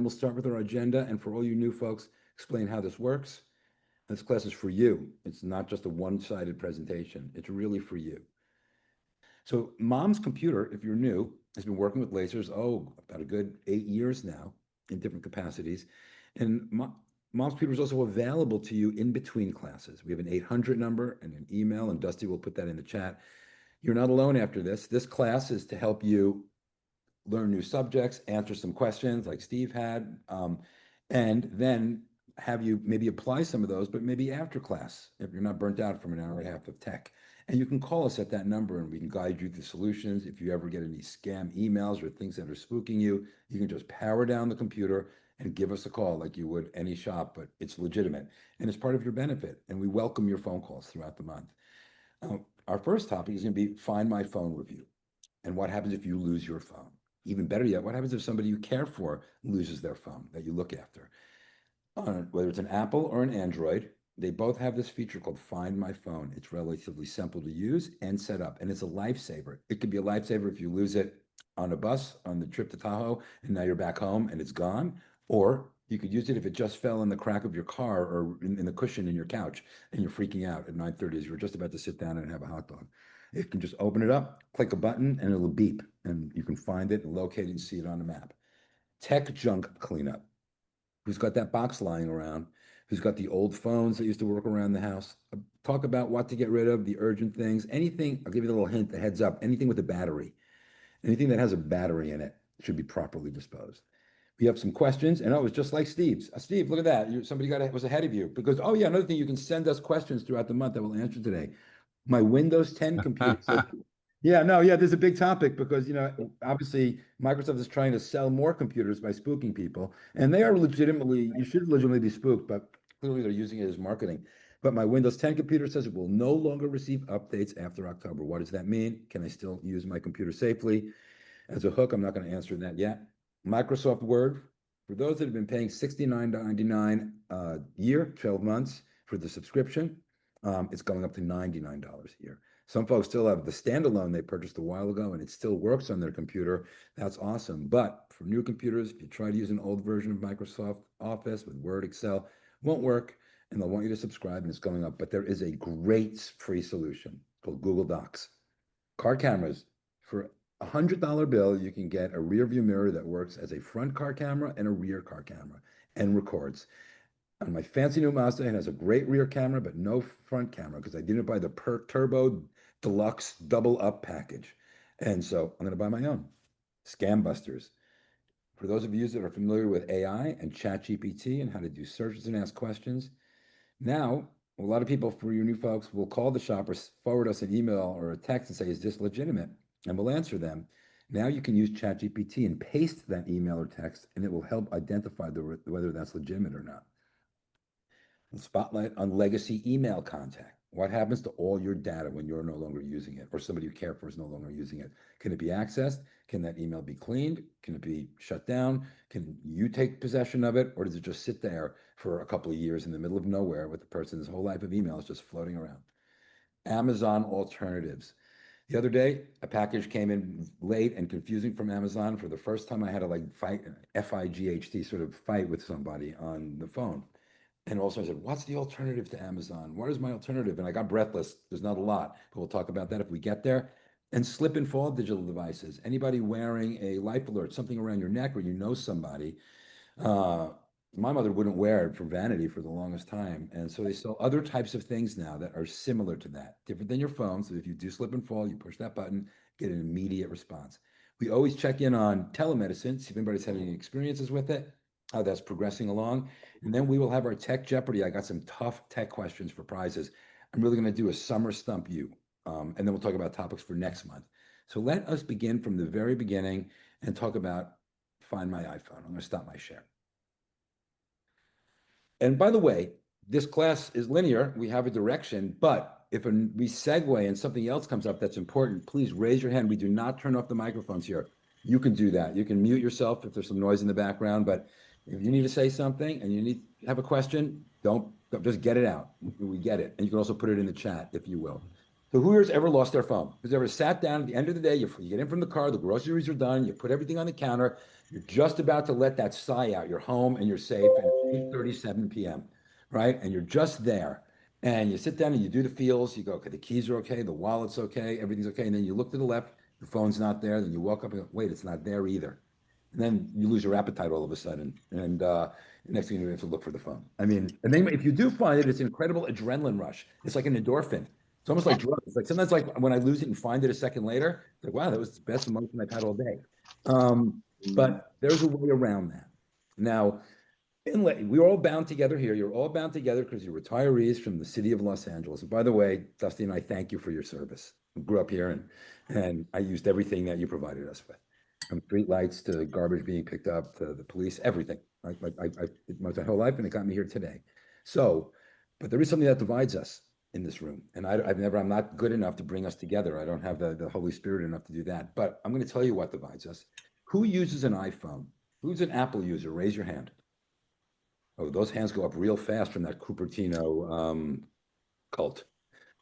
we'll start with our agenda. And for all you new folks, explain how this works. This class is for you. It's not just a one-sided presentation. It's really for you. So mom's computer, if you're new, has been working with lasers, about a good 8 years now in different capacities. And mom's computer is also available to you in between classes. We have an 800 number and an email, and Dusty will put that in the chat. You're not alone after this. This class is to help you learn new subjects, answer some questions like Steve had, and then have you maybe apply some of those, but maybe after class, if you're not burnt out from an hour and a half of tech. And you can call us at that number and we can guide you through solutions. If you ever get any scam emails or things that are spooking you, you can just power down the computer and give us a call like you would any shop, but it's legitimate and it's part of your benefit. And we welcome your phone calls throughout the month. Our first topic is going to be Find My Phone review. And what happens if you lose your phone? Even better yet, what happens if somebody you care for loses their phone that you look after? Whether it's an Apple or an Android, they both have this feature called Find My Phone. It's relatively simple to use and set up, and it's a lifesaver. It could be a lifesaver if you lose it on a bus on the trip to Tahoe, and now you're back home and it's gone. Or you could use it if it just fell in the crack of your car or in the cushion in your couch, and you're freaking out at 9:30 as you're just about to sit down and have a hot dog. It can just open it up, click a button, and it'll beep, and you can find it and locate it and see it on the map. Tech junk cleanup. Who's got that box lying around? Who's got the old phones that used to work around the house? Talk about what to get rid of, the urgent things, anything. I'll give you a little hint, the heads up, anything with a battery, anything that has a battery in it should be properly disposed. We have some questions, and it was just like Steve's. Steve, look at that. Somebody was ahead of you because, oh yeah, another thing, you can send us questions throughout the month that we'll answer today. My Windows 10 computer says, there's a big topic because, obviously Microsoft is trying to sell more computers by spooking people, and they are you should legitimately be spooked, but clearly they're using it as marketing. But my Windows 10 computer says it will no longer receive updates after October. What does that mean? Can I still use my computer safely? As a hook, I'm not going to answer that yet. Microsoft Word, for those that have been paying $69.99 a year, 12 months for the subscription, it's going up to $99 a year. Some folks still have the standalone they purchased a while ago and it still works on their computer. That's awesome. But for new computers, if you try to use an old version of Microsoft Office with Word, Excel, won't work, and they'll want you to subscribe, and it's going up. But there is a great free solution called Google Docs. Car cameras. For a $100 bill, you can get a rear view mirror that works as a front car camera and a rear car camera and records. On my fancy new Mazda, it has a great rear camera, but no front camera because I didn't buy the Turbo Deluxe Double Up package. And so I'm going to buy my own. Scam Busters. For those of you that are familiar with AI and ChatGPT and how to do searches and ask questions, now a lot of people, for your new folks, will call the shop or forward us an email or a text and say, is this legitimate? And we'll answer them. Now you can use ChatGPT and paste that email or text, and it will help identify whether that's legitimate or not. Spotlight on legacy email contact. What happens to all your data when you're no longer using it or somebody you care for is no longer using it? Can it be accessed? Can that email be cleaned? Can it be shut down? Can you take possession of it? Or does it just sit there for a couple of years in the middle of nowhere with the person's whole life of emails just floating around? Amazon alternatives. The other day, a package came in late and confusing from Amazon. For the first time, I had to fight, FIGHT, sort of fight with somebody on the phone. And also I said, what's the alternative to Amazon? What is my alternative? And I got breathless. There's not a lot, but we'll talk about that if we get there. And slip and fall digital devices. Anybody wearing a life alert, something around your neck or you know somebody. My mother wouldn't wear it for vanity for the longest time. And so they sell other types of things now that are similar to that, different than your phone. So if you do slip and fall, you push that button, get an immediate response. We always check in on telemedicine, see if anybody's had any experiences with it, how that's progressing along. And then we will have our Tech Jeopardy. I got some tough tech questions for prizes. I'm really going to do a summer stump you. And then we'll talk about topics for next month. So let us begin from the very beginning and talk about Find My iPhone. I'm going to stop my share. And by the way, this class is linear. We have a direction, but if we segue and something else comes up that's important, please raise your hand. We do not turn off the microphones here. You can do that. You can mute yourself if there's some noise in the background, but if you need to say something and you have a question, don't just get it out. We get it. And you can also put it in the chat if you will. So who here's ever lost their phone? Who's ever sat down at the end of the day, you get in from the car, the groceries are done, you put everything on the counter, you're just about to let that sigh out, you're home and you're safe, and it's 8:37 p.m., right? And you're just there. And you sit down and you do the feels, you go, okay, the keys are okay, the wallet's okay, everything's okay. And then you look to the left, your phone's not there. Then you walk up and go, wait, it's not there either. And then you lose your appetite all of a sudden. And next thing you have to look for the phone. I mean, and then if you do find it, it's an incredible adrenaline rush. It's like an endorphin. It's almost like drugs. It's like sometimes like when I lose it and find it a second later, it's like, wow, that was the best emotion I've had all day. But there's a way around that. Now, we're all bound together here. You're all bound together because you're retirees from the city of Los Angeles. And by the way, Dusty and I thank you for your service. I grew up here and I used everything that you provided us with, from street lights to garbage being picked up to the police, everything. I did my whole life and it got me here today. So, but there is something that divides us in this room. And I'm not good enough to bring us together. I don't have the Holy Spirit enough to do that. But I'm going to tell you what divides us. Who uses an iPhone? Who's an Apple user? Raise your hand. Oh, those hands go up real fast from that Cupertino cult.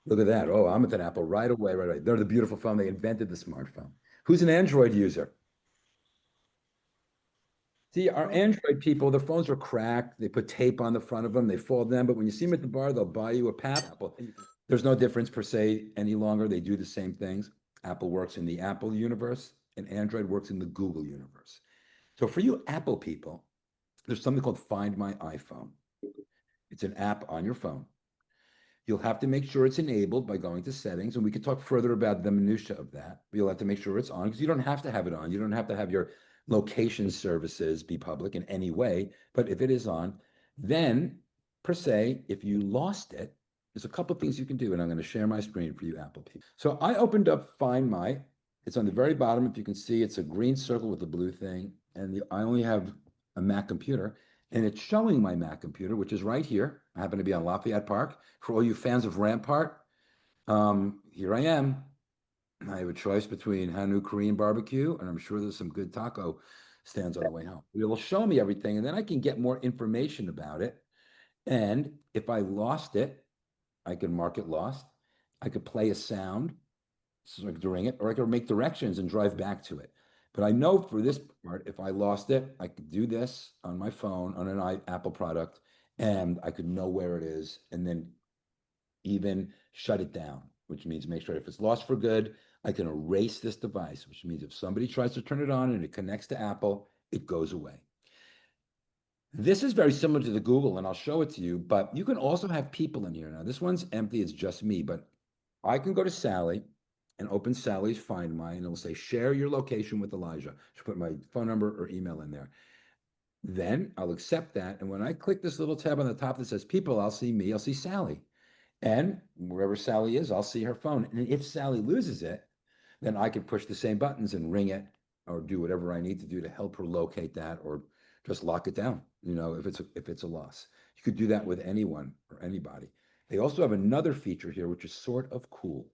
Look at that. Oh, I'm with an Apple right away, right away. They're the beautiful phone. They invented the smartphone. Who's an Android user? See, our Android people, their phones are cracked. They put tape on the front of them. They fold them. But when you see them at the bar, they'll buy you a Apple. There's no difference per se any longer. They do the same things. Apple works in the Apple universe, and Android works in the Google universe. So for you Apple people, there's something called Find My iPhone. It's an app on your phone. You'll have to make sure it's enabled by going to settings, and we could talk further about the minutia of that. But you'll have to make sure it's on because you don't have to have it on. You don't have to have your location services be public in any way. But if it is on, then per se, if you lost it, there's a couple of things you can do, and I'm going to share my screen for you Apple people. So I opened up Find My. It's on the very bottom. If you can see, it's a green circle with a blue thing, and I only have a Mac computer. And it's showing my Mac computer, which is right here. I happen to be on Lafayette Park. For all you fans of Rampart, here I am. I have a choice between Hanu Korean barbecue, and I'm sure there's some good taco stands on the way home. It'll show me everything, and then I can get more information about it. And if I lost it, I can mark it lost. I could play a sound during it, or I could make directions and drive back to it. But I know for this part, if I lost it, I could do this on my phone on an Apple product, and I could know where it is, and then even shut it down, which means make sure if it's lost for good, I can erase this device, which means if somebody tries to turn it on and it connects to Apple, it goes away. This is very similar to the Google, and I'll show it to you, but you can also have people in here. Now, this one's empty, it's just me, but I can go to Sally and open Sally's Find My, and it'll say, share your location with Elijah. She'll put my phone number or email in there. Then I'll accept that. And when I click this little tab on the top that says people, I'll see me, I'll see Sally. And wherever Sally is, I'll see her phone. And if Sally loses it, then I can push the same buttons and ring it or do whatever I need to do to help her locate that or just lock it down, if it's a loss. You could do that with anyone or anybody. They also have another feature here, which is sort of cool.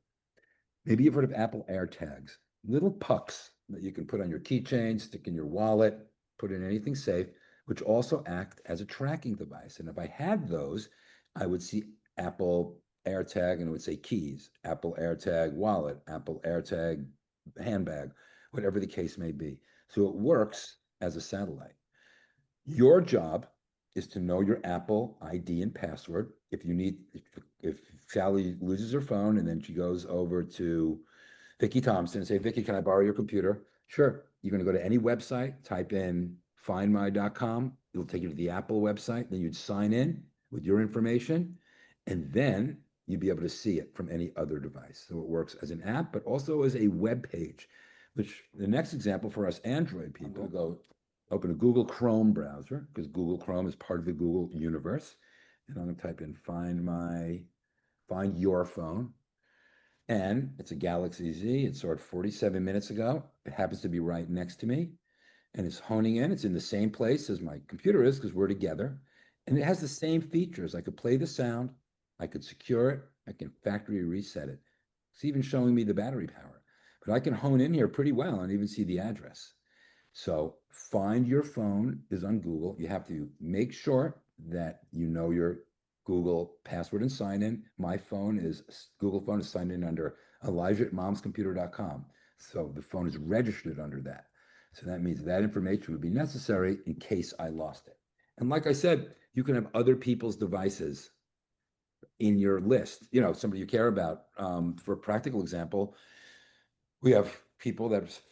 Maybe you've heard of Apple AirTags, little pucks that you can put on your keychain, stick in your wallet, put in anything safe, which also act as a tracking device. And if I had those, I would see Apple AirTag and it would say keys, Apple AirTag wallet, Apple AirTag handbag, whatever the case may be. So it works as a satellite. Your job is to know your Apple ID and password. If Sally loses her phone and then she goes over to Vicky Thompson and say, Vicky, can I borrow your computer? Sure. You're going to go to any website, type in findmy.com. It'll take you to the Apple website. Then you'd sign in with your information, and then you'd be able to see it from any other device. So it works as an app, but also as a web page, which the next example for us Android people, go open a Google Chrome browser because Google Chrome is part of the Google universe. And I'm going to type in find your phone. And it's a Galaxy Z. It started 47 minutes ago. It happens to be right next to me. And it's honing in. It's in the same place as my computer is because we're together. And it has the same features. I could play the sound. I could secure it. I can factory reset it. It's even showing me the battery power. But I can hone in here pretty well and even see the address. So Find Your Phone is on Google. You have to make sure that you know your Google password and sign in. Google phone is signed in under Elijah@momscomputer.com. So the phone is registered under that. So that means that information would be necessary in case I lost it. And like I said, you can have other people's devices in your list, somebody you care about. For a practical example, we have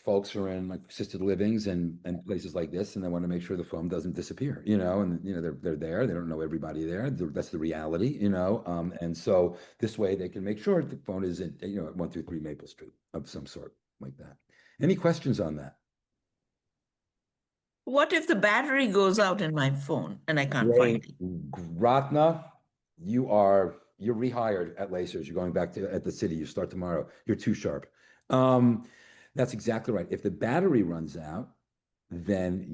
folks are in like assisted livings and places like this, and they want to make sure the phone doesn't disappear, and they're there. They don't know everybody there. That's the reality, and so this way they can make sure the phone is at 123 Maple Street of some sort like that. Any questions on that? What if the battery goes out in my phone and I can't find Great. it? Ratna, you're rehired at Lacers. You're going back to at the city. You start tomorrow. You're too sharp. Um, that's exactly right. If the battery runs out, then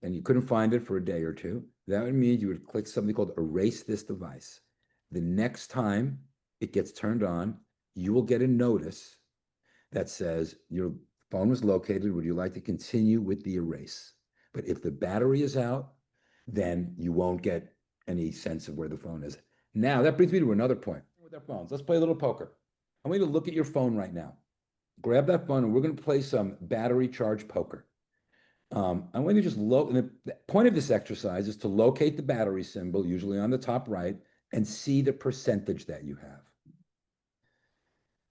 and you couldn't find it for a day or two, that would mean you would click something called erase this device. The next time it gets turned on, you will get a notice that says your phone was located. Would you like to continue with the erase? But if the battery is out, then you won't get any sense of where the phone is. Now, that brings me to another point with our phones. Let's play a little poker. I want you to look at your phone right now. Grab that phone and we're going to play some battery charge poker. I want you to just the point of this exercise is to locate the battery symbol, usually on the top right, and see the percentage that you have.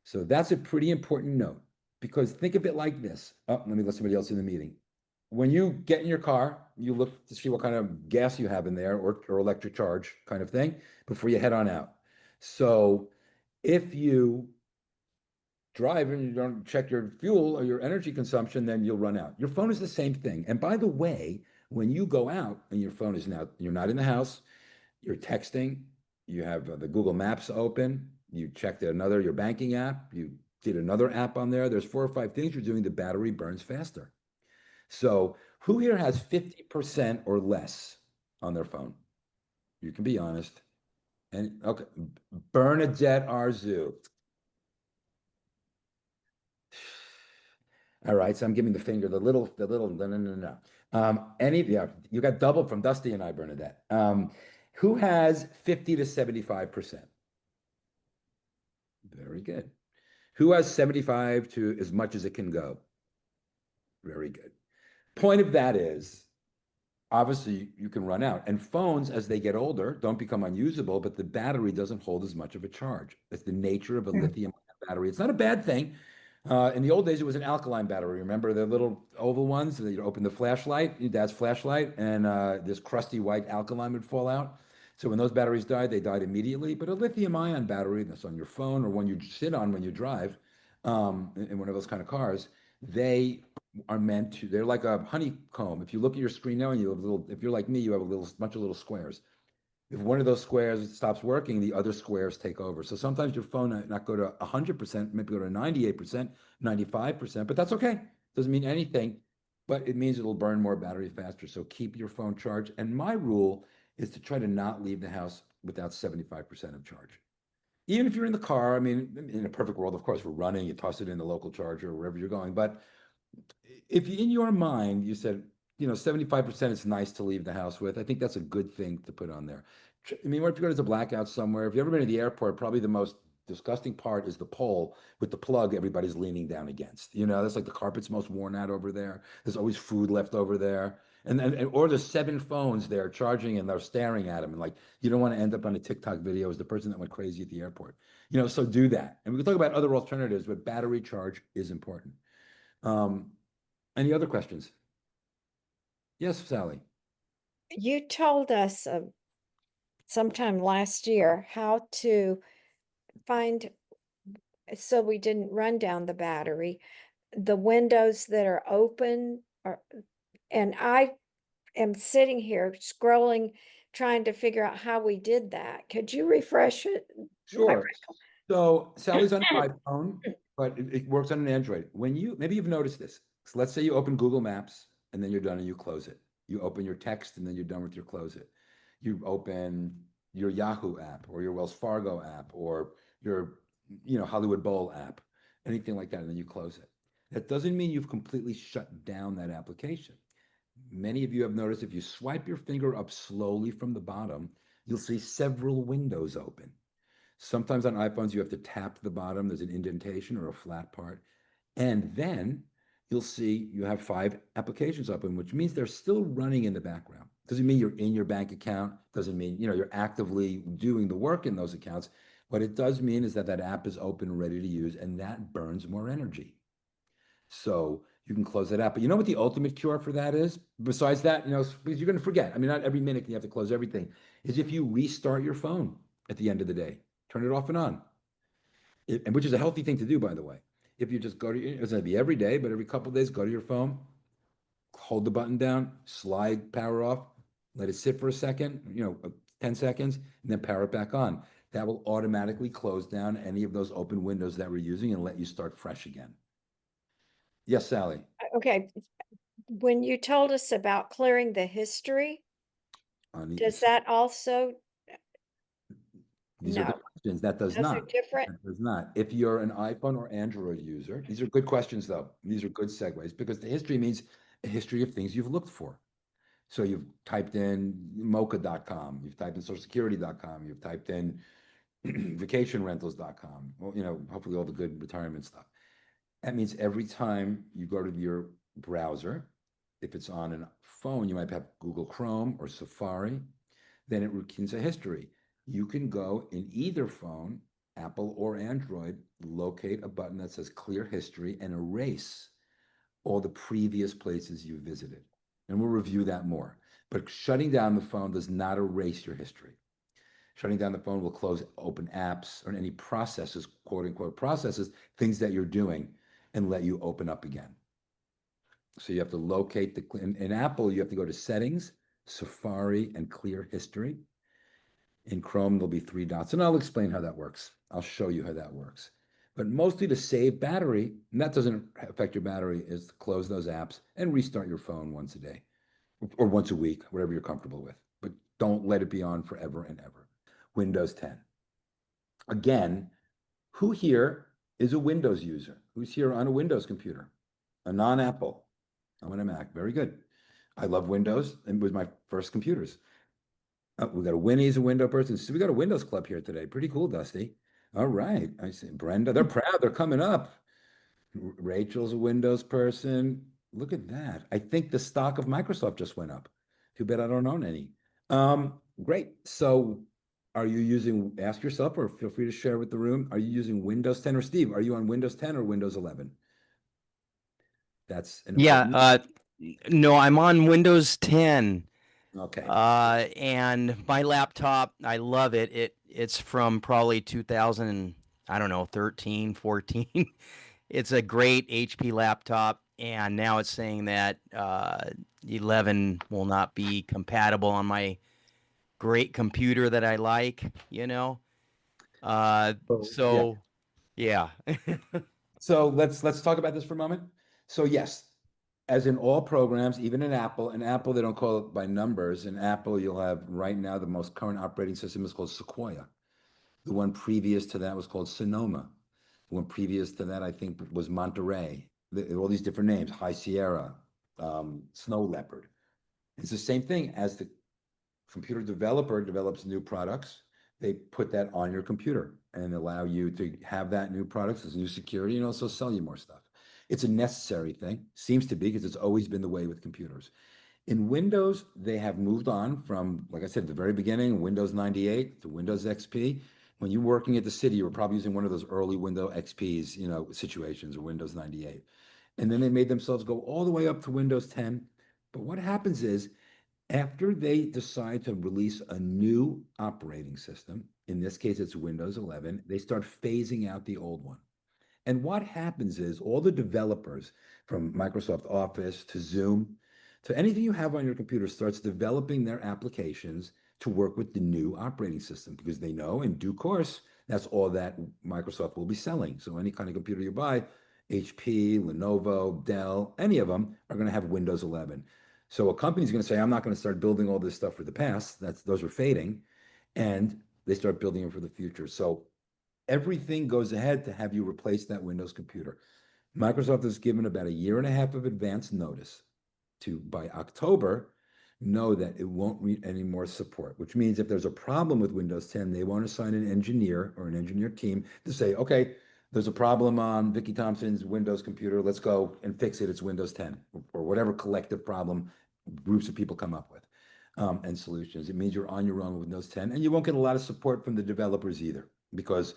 So that's a pretty important note because think of it like this. Oh, let me let somebody else in the meeting. When you get in your car, you look to see what kind of gas you have in there or electric charge kind of thing before you head on out. So if you drive and you don't check your fuel or your energy consumption, then you'll run out. Your phone is the same thing. And by the way, when you go out and your phone is you're not in the house, you're texting, you have the Google Maps open, you checked your banking app, you did another app on there. There's 4 or 5 things you're doing, the battery burns faster. So who here has 50% or less on their phone? You can be honest. And okay, Bernadette Arzu. All right, so I'm giving the finger, no. You got double from Dusty and I, Bernadette. Who has 50 to 75%? Very good. Who has 75 to as much as it can go? Very good. Point of that is, obviously, you can run out. And phones, as they get older, don't become unusable, but the battery doesn't hold as much of a charge. That's the nature of a lithium battery. It's not a bad thing. In the old days, it was an alkaline battery. Remember the little oval ones that you open the flashlight, your dad's flashlight, and this crusty white alkaline would fall out. So when those batteries died, they died immediately. But a lithium-ion battery that's on your phone or one you sit on when you drive, in one of those kind of cars, they they're like a honeycomb. If you look at your screen now and you have if you're like me, you have a bunch of little squares. If one of those squares stops working, the other squares take over. So sometimes your phone might not go to 100%, maybe go to 98%, 95%, but that's okay. Doesn't mean anything, but it means it'll burn more battery faster. So keep your phone charged. And my rule is to try to not leave the house without 75% of charge. Even if you're in the car, I mean, in a perfect world, of course, we're running, you toss it in the local charger or wherever you're going. But if in your mind you said, 75% is nice to leave the house with, I think that's a good thing to put on there. I mean, what if you go to a blackout somewhere? If you've ever been to the airport, probably the most disgusting part is the pole with the plug everybody's leaning down against. That's like the carpet's most worn out over there. There's always food left over there. Or there's 7 phones there charging and they're staring at them. And like, you don't want to end up on a TikTok video as the person that went crazy at the airport. So do that. And we can talk about other alternatives, but battery charge is important. Any other questions? Yes, Sally. You told us sometime last year how to find, so we didn't run down the battery, the windows that are open, and I am sitting here scrolling, trying to figure out how we did that. Could you refresh it? Sure. So Sally's on an iPhone, but it works on an Android. Maybe you've noticed this. So let's say you open Google Maps and then you're done and you close it. You open your text and then you're done with your close it. You open your Yahoo app or your Wells Fargo app or your, Hollywood Bowl app, anything like that, and then you close it. That doesn't mean you've completely shut down that application. Many of you have noticed if you swipe your finger up slowly from the bottom, you'll see several windows open. Sometimes on iPhones, you have to tap the bottom. There's an indentation or a flat part. And then you'll see you have 5 applications open, which means they're still running in the background. Doesn't mean you're in your bank account. Doesn't mean, you're actively doing the work in those accounts. What it does mean is that that app is open and ready to use, and that burns more energy. So you can close that out. But you know what the ultimate cure for that is? Besides that, because you're going to forget. I mean, not every minute you have to close everything. Is if you restart your phone at the end of the day, turn it off and on, and which is a healthy thing to do, by the way. If you just go to, it's going to be every day, but every couple of days, go to your phone, hold the button down, slide power off, let it sit for a second, 10 seconds, and then power it back on. That will automatically close down any of those open windows that we're using and let you start fresh again. Yes, Sally. Okay, when you told us about clearing the history, does that also, These are no, good questions. That does those are not. different? That does not. If you're an iPhone or Android user, these are good questions, though. These are good segues because the history means a history of things you've looked for. So you've typed in mocha.com, you've typed in socialsecurity.com, you've typed in vacationrentals.com, well, hopefully all the good retirement stuff. That means every time you go to your browser, if it's on a phone, you might have Google Chrome or Safari, then it routines a history. You can go in either phone, Apple or Android, locate a button that says clear history and erase all the previous places you visited. And we'll review that more. But shutting down the phone does not erase your history. Shutting down the phone will close open apps or any processes, quote unquote processes, things that you're doing, and let you open up again. So you have to locate in Apple, you have to go to settings, Safari, and clear history. In Chrome, there'll be 3 dots, and I'll explain how that works. I'll show you how that works. But mostly to save battery, and that doesn't affect your battery, is to close those apps and restart your phone once a day or once a week, whatever you're comfortable with. But don't let it be on forever and ever. Windows 10. Again, who here is a Windows user? Who's here on a Windows computer? A non-Apple. I'm on a Mac. Very good. I love Windows, and it was my first computers. We got a Winnie's a window person. So we got a Windows Club here today. Pretty cool, Dusty. All right. I see Brenda. They're proud. They're coming up. Rachel's a Windows person. Look at that. I think the stock of Microsoft just went up. Too bad I don't own any. Great. So are you using, ask yourself or feel free to share with the room, are you using Windows 10 or Steve? Are you on Windows 10 or Windows 11? That's an important. Yeah, no, I'm on Windows 10. Okay. And my laptop, I love it. It's from probably 2000 and I don't know, 13, 14. It's a great HP laptop, and now it's saying that 11 will not be compatible on my great computer that I like, you know. Yeah. Yeah. So let's talk about this for a moment. So yes, as in all programs, even in Apple, they don't call it by numbers. In Apple, you'll have right now the most current operating system is called Sequoia. The one previous to that was called Sonoma. The one previous to that, I think, was Monterey. All these different names: High Sierra, Snow Leopard. It's the same thing as the computer developer develops new products. They put that on your computer and allow you to have that new products, this new security, and also sell you more stuff. It's a necessary thing, seems to be, because it's always been the way with computers. In Windows, they have moved on from, like I said, at the very beginning, Windows 98 to Windows XP. When you're working at the city, you were probably using one of those early Windows XPs, situations, or Windows 98. And then they made themselves go all the way up to Windows 10. But what happens is, after they decide to release a new operating system, in this case, it's Windows 11, they start phasing out the old one. And what happens is all the developers from Microsoft Office to Zoom to anything you have on your computer starts developing their applications to work with the new operating system because they know in due course that's all that Microsoft will be selling. So any kind of computer you buy, HP, Lenovo, Dell, any of them are going to have Windows 11. So a company's going to say, I'm not going to start building all this stuff for the past. Those are fading. And they start building them for the future. So everything goes ahead to have you replace that Windows computer. Microsoft has given about a year and a half of advance notice to, by October, know that it won't meet any more support, which means if there's a problem with Windows 10, they won't assign an engineer or an engineer team to say, okay, there's a problem on Vicky Thompson's Windows computer. Let's go and fix it. It's Windows 10 or whatever collective problem groups of people come up with and solutions. It means you're on your own with Windows 10, and you won't get a lot of support from the developers either because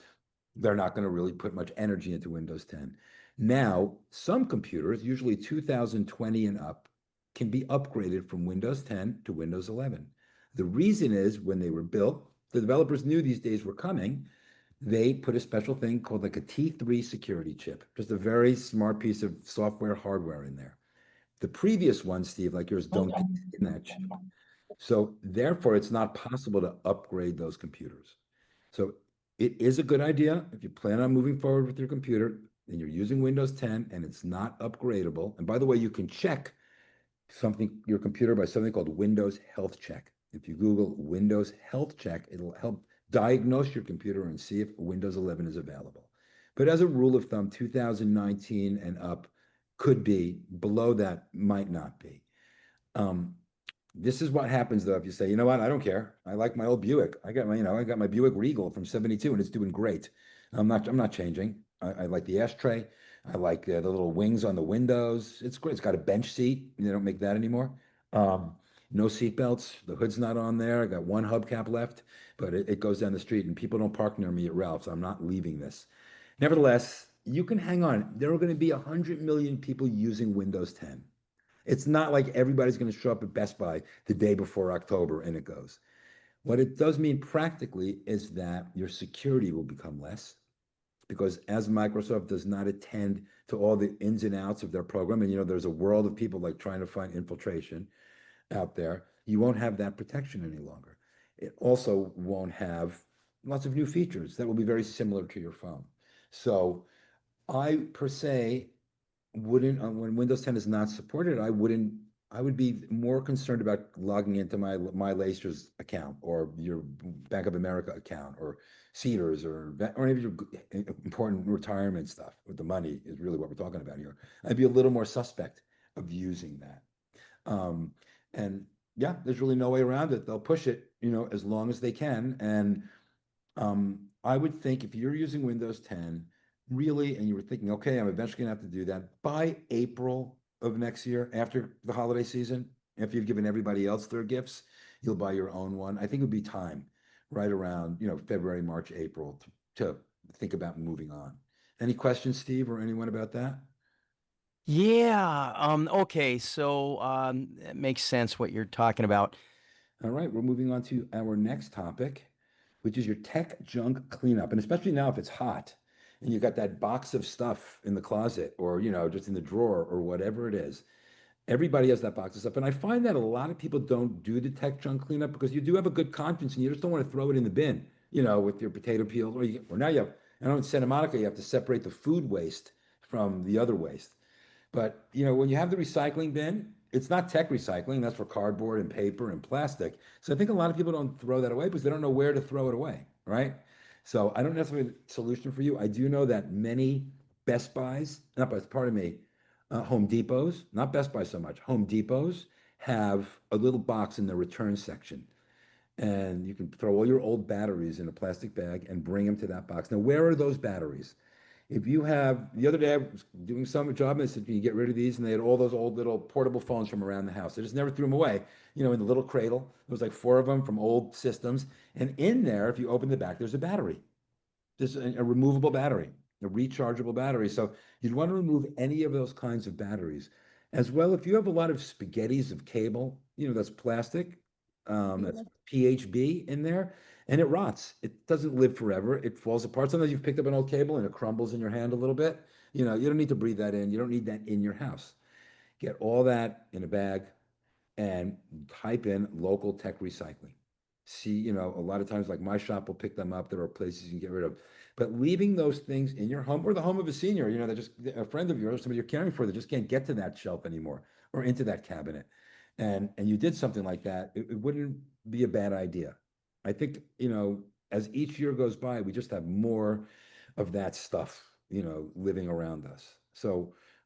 they're not going to really put much energy into Windows 10. Now, some computers, usually 2020 and up, can be upgraded from Windows 10 to Windows 11. The reason is when they were built, the developers knew these days were coming. They put a special thing called like a T3 security chip, just a very smart piece of software hardware in there. The previous ones, Steve, like yours, don't contain that chip. So therefore, it's not possible to upgrade those computers. So it is a good idea if you plan on moving forward with your computer and you're using Windows 10 and it's not upgradable. And by the way, you can check your computer by something called Windows Health Check. If you Google Windows Health Check, it'll help diagnose your computer and see if Windows 11 is available. But as a rule of thumb, 2019 and up could be, below that might not be. This is what happens though if you say, you know what, I don't care. I like my old Buick. I got my Buick Regal from '72 and it's doing great. I'm not changing. I like the ashtray. I like the little wings on the windows. It's great. It's got a bench seat. They don't make that anymore. Um, no seat belts. The hood's not on there. I got one hubcap left, but it goes down the street and people don't park near me at Ralph's. I'm not leaving this. Nevertheless, you can hang on. There are going to be 100 million people using Windows 10. It's not like everybody's going to show up at Best Buy the day before October and it goes. What it does mean practically is that your security will become less because as Microsoft does not attend to all the ins and outs of their program, and there's a world of people like trying to find infiltration out there, you won't have that protection any longer. It also won't have lots of new features that will be very similar to your phone. So I per se wouldn't when Windows 10 is not supported, I would be more concerned about logging into my Lacer's account or your Bank of America account or Cedars or any of your important retirement stuff with the money is really what we're talking about here. I'd be a little more suspect of using that. And yeah, there's really no way around it. They'll push it, as long as they can. And I would think if you're using Windows 10, really, and you were thinking, okay, I'm eventually gonna have to do that by April of next year, after the holiday season, after you've given everybody else their gifts, you'll buy your own one. I think it would be time right around, February, March, April to think about moving on. Any questions, Steve, or anyone about that? Yeah. Okay. So it makes sense what you're talking about. All right, we're moving on to our next topic, which is your tech junk cleanup. And especially now if it's hot and you got that box of stuff in the closet or, just in the drawer or whatever it is. Everybody has that box of stuff. And I find that a lot of people don't do the tech junk cleanup because you do have a good conscience and you just don't want to throw it in the bin, with your potato peels. Or now you have, I know in Santa Monica, you have to separate the food waste from the other waste. But when you have the recycling bin, it's not tech recycling. That's for cardboard and paper and plastic. So I think a lot of people don't throw that away because they don't know where to throw it away, right? So I don't necessarily have a solution for you. I do know that many Best Buys, not Best, pardon me, Home Depots, not Best Buy so much, Home Depots have a little box in the return section. And you can throw all your old batteries in a plastic bag and bring them to that box. Now, where are those batteries? If you have, the other day I was doing some job and I said, can you get rid of these? And they had all those old little portable phones from around the house. I just never threw them away, in the little cradle. There was like 4 of them from old systems. And in there, if you open the back, there's a battery. There's a removable battery, a rechargeable battery. So you'd want to remove any of those kinds of batteries. As well, if you have a lot of spaghettis of cable, that's plastic, that's PHB in there, and it rots. It doesn't live forever. It falls apart. Sometimes you've picked up an old cable and it crumbles in your hand a little bit. You don't need to breathe that in. You don't need that in your house. Get all that in a bag and type in local tech recycling. See, a lot of times, like my shop will pick them up. There are places you can get rid of. But leaving those things in your home or the home of a senior, that just a friend of yours, somebody you're caring for, that just can't get to that shelf anymore or into that cabinet. And you did something like that, it wouldn't be a bad idea. I think, as each year goes by, we just have more of that stuff, living around us. So